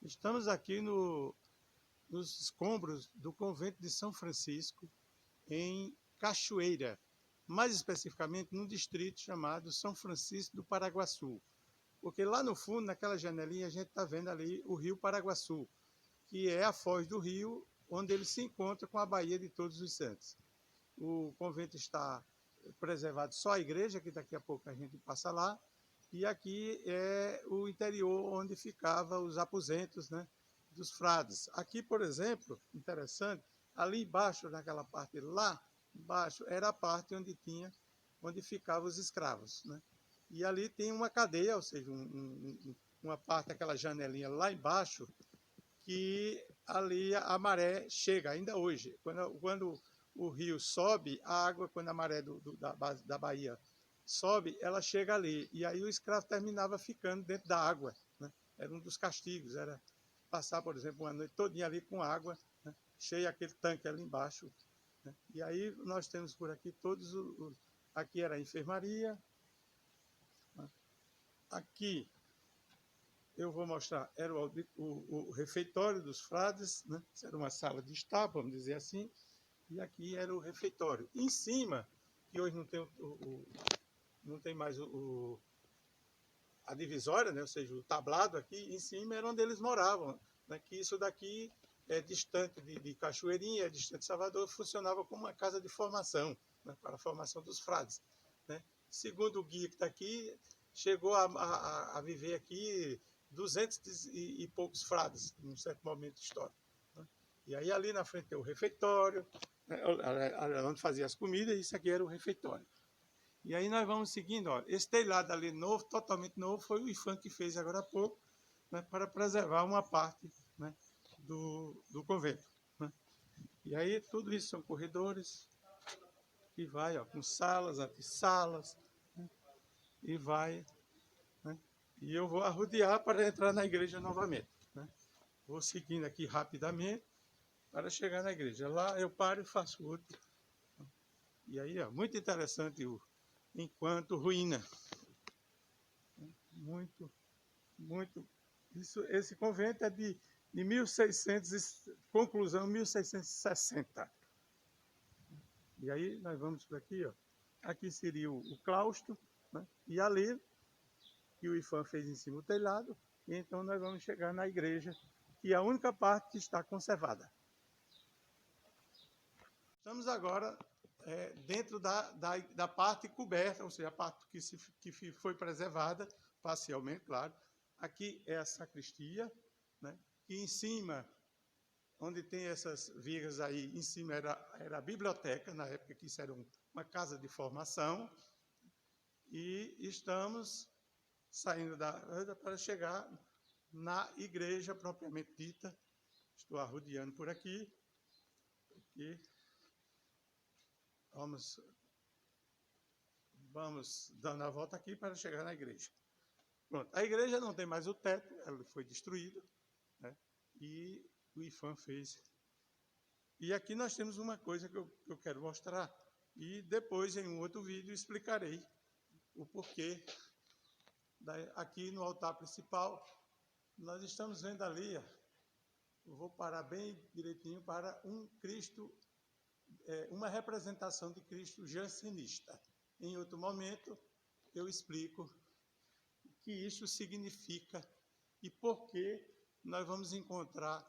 Estamos aqui nos escombros do convento de São Francisco, em Cachoeira, mais especificamente num distrito chamado São Francisco do Paraguaçu. Porque lá no fundo, naquela janelinha, a gente está vendo ali o rio Paraguaçu, que é a foz do rio onde ele se encontra com a Baía de Todos os Santos. O convento está preservado só a igreja, que daqui a pouco a gente passa lá, e aqui é o interior onde ficavam os aposentos, né, dos frades. Aqui, por exemplo, interessante, ali embaixo, naquela parte lá embaixo, era a parte onde ficavam os escravos, né? E ali tem uma cadeia, ou seja, uma parte, aquela janelinha lá embaixo, que ali a maré chega, ainda hoje. Quando o rio sobe, a água, quando a maré da Bahia sobe, ela chega ali. E aí o escravo terminava ficando dentro da água, né? Era um dos castigos, era passar, por exemplo, uma noite todinha ali com água, né? Cheia aquele tanque ali embaixo, né? E aí nós temos por aqui todos aqui era a enfermaria, né? Aqui eu vou mostrar, era o refeitório dos frades, né? Isso era uma sala de estar, vamos dizer assim, e aqui era o refeitório. Em cima, que hoje não tem mais a divisória, né? Ou seja, o tablado aqui, em cima era onde eles moravam, né? Que isso daqui é distante de Cachoeirinha, é distante de Salvador, funcionava como uma casa de formação, né? Para a formação dos frades, né? Segundo o guia que está aqui, chegou a viver aqui 200 e poucos frades, num certo momento histórico, né? E aí ali na frente tem o refeitório, né? Onde fazia as comidas, e isso aqui era o refeitório. E aí nós vamos seguindo, ó, esse telhado ali novo, totalmente novo, foi o IFAM que fez agora há pouco, né, para preservar uma parte, né, do convento, né? E aí tudo isso são corredores, que vai, ó, com salas, antessalas, né, e vai, né, e eu vou arrodear para entrar na igreja novamente, né? Vou seguindo aqui rapidamente para chegar na igreja. Lá eu paro e faço outro. E aí, ó, muito interessante enquanto ruína. Muito, muito. Esse convento é de 1600, conclusão 1660. E aí nós vamos por aqui, ó. Aqui seria o claustro, né? E ali, que o IFAM fez em cima do telhado, e então nós vamos chegar na igreja, que é a única parte que está conservada. Estamos agora dentro da parte coberta, ou seja, a parte que foi preservada, parcialmente, claro. Aqui é a sacristia, né? E em cima, onde tem essas vigas aí, em cima era a biblioteca, na época que isso era uma casa de formação. E estamos saindo para chegar na igreja propriamente dita. Estou arrodeando por aqui. E vamos dando a volta aqui para chegar na igreja. Pronto, a igreja não tem mais o teto, ela foi destruída, né? E o IFAM fez. E aqui nós temos uma coisa que eu quero mostrar, e depois em um outro vídeo explicarei o porquê. Aqui no altar principal, nós estamos vendo ali, eu vou parar bem direitinho para um Cristo, uma representação de Cristo jansenista. Em outro momento, eu explico o que isso significa e por que nós vamos encontrar,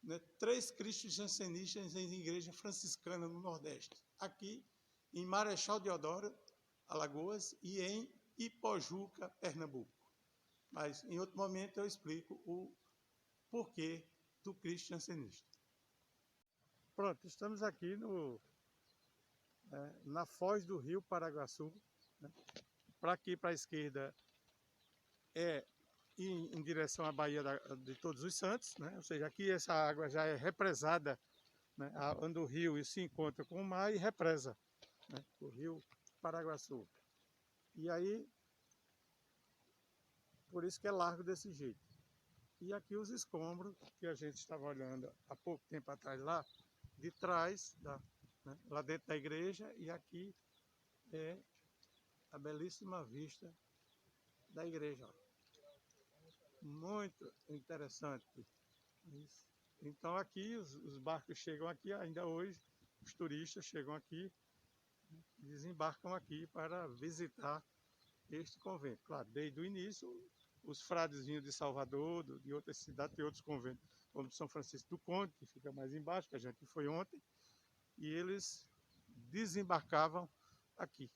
né, 3 Cristos jansenistas em igreja franciscana no Nordeste. Aqui em Marechal Deodoro, Alagoas, e em Ipojuca, Pernambuco. Mas em outro momento eu explico o porquê do Cristo jansenista. Pronto, estamos aqui na foz do rio Paraguaçu, né? Para aqui, para a esquerda, é em direção à Baía de Todos os Santos, né? Ou seja, aqui essa água já é represada, né? Onde o rio se encontra com o mar e represa, né? O rio Paraguaçu. E aí, por isso que é largo desse jeito. E aqui os escombros que a gente estava olhando há pouco tempo atrás lá, de trás, né? Lá dentro da igreja, e aqui é a belíssima vista da igreja. Ó. Muito interessante. Isso. Então aqui os barcos chegam aqui ainda hoje, os turistas chegam aqui, desembarcam aqui para visitar este convento. Claro, desde o início, os frades vinham de Salvador, de outras cidades, tem outros conventos, como de São Francisco do Conde, que fica mais embaixo, que a gente foi ontem, e eles desembarcavam aqui.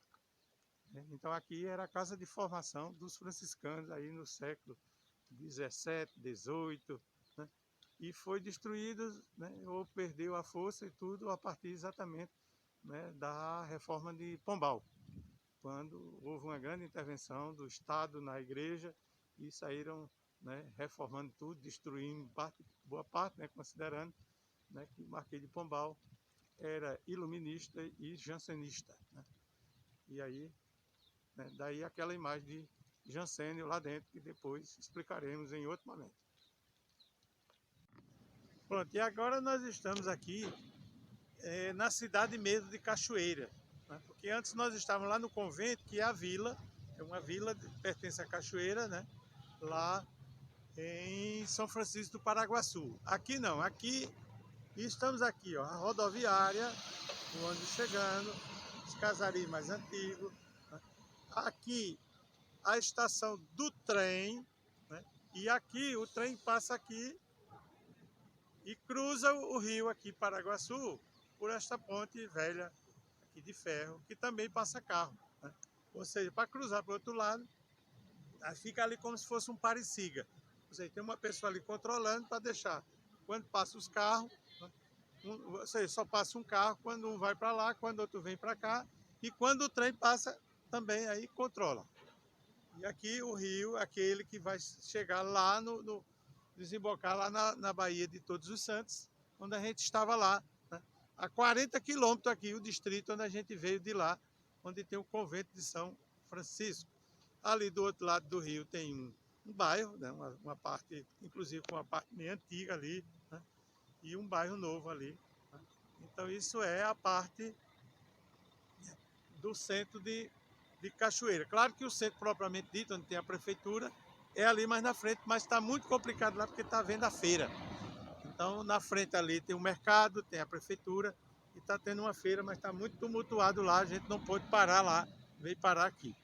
Então aqui era a casa de formação dos franciscanos aí no século 17, 18, né? E foi destruído, né, ou perdeu a força e tudo a partir exatamente, né, da reforma de Pombal, quando houve uma grande intervenção do Estado na igreja e saíram, né, reformando tudo, destruindo boa parte, né, considerando, né, que o Marquês de Pombal era iluminista e jansenista, né? E aí, né, daí aquela imagem de Jansênio lá dentro, que depois explicaremos em outro momento. Pronto, e agora nós estamos aqui na cidade mesmo de Cachoeira, né? Porque antes nós estávamos lá no convento, que é a vila, é uma vila que pertence à Cachoeira, né? Lá em São Francisco do Paraguaçu. Aqui não, aqui estamos aqui, ó, a rodoviária, o ônibus chegando, os casarios mais antigos, né? Aqui a estação do trem, né? E aqui o trem passa aqui e cruza o rio aqui Paraguaçu por esta ponte velha aqui de ferro, que também passa carro, né? Ou seja, para cruzar para o outro lado, fica ali como se fosse um pare-siga. Ou seja, tem uma pessoa ali controlando para deixar, quando passa os carros, né? Ou seja, só passa um carro quando um vai para lá, quando outro vem para cá, e quando o trem passa também aí controla. E aqui o rio, aquele que vai chegar lá desembocar lá na Baía de Todos os Santos, onde a gente estava lá, né? A 40 quilômetros aqui, o distrito onde a gente veio de lá, onde tem o convento de São Francisco. Ali do outro lado do rio tem um bairro, né? Uma parte, inclusive com uma parte meio antiga ali, né? E um bairro novo ali, né? Então isso é a parte do centro de Cachoeira. Claro que o centro propriamente dito, onde tem a prefeitura, é ali mais na frente, mas está muito complicado lá porque está havendo a feira. Então, na frente ali tem o mercado, tem a prefeitura e está tendo uma feira, mas está muito tumultuado lá, a gente não pôde parar lá, veio parar aqui.